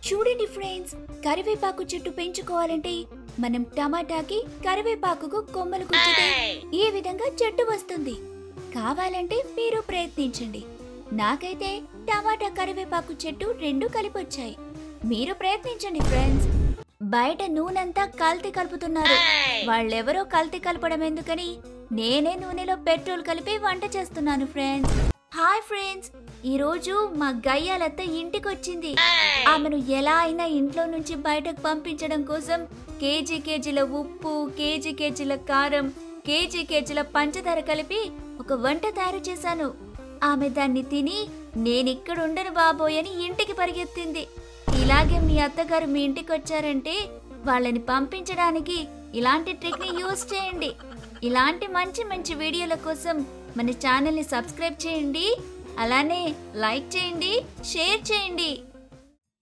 చూడండి ఫ్రెండ్స్, కరివేపాకు చెట్టు పెంచుకోవాలంటే మనం టమాటాకి కరివేపాకుకు కొమ్మలు గుచ్చితే ఈ విధంగా చెట్టు వస్తుంది. కావాలంటే మీరు ప్రయత్నించండి. నాకైతే టమాటా కరివేపాకు చెట్టు రెండు కలిపొచ్చాయి. మీరు ప్రయత్నించండి ఫ్రెండ్స్. బయట నూనెంతా కల్తీ కలుపుతున్నారు. వాళ్ళెవరో కల్తీ కలపడం ఎందుకని నేనే నూనెలో పెట్రోల్ కలిపి వంట చేస్తున్నాను ఫ్రెండ్స్. హాయ్ ఫ్రెండ్స్, ఈరోజు మా గయ్యాలత్త ఇంటికొచ్చింది. ఆమెను ఎలా అయినా ఇంట్లో నుంచి బయటకు పంపించడం కోసం కేజీల ఉప్పు, కేజీల కారం, కేజీల పంచదార కలిపి ఒక వంట తయారు చేశాను. ఆమె దాన్ని తిని నేనిక్కడ ఉండను బాబోయ్ అని ఇంటికి పరిగెత్తింది. ఇలాగే మీ అత్తగారు మీ ఇంటికి వచ్చారంటే వాళ్ళని పంపించడానికి ఇలాంటి ట్రిక్ ని యూజ్ చేయండి. ఇలాంటి మంచి మంచి వీడియోల కోసం మన ఛానల్ ని సబ్స్క్రైబ్ చేయండి, అలానే లైక్ చేయండి, షేర్ చేయండి.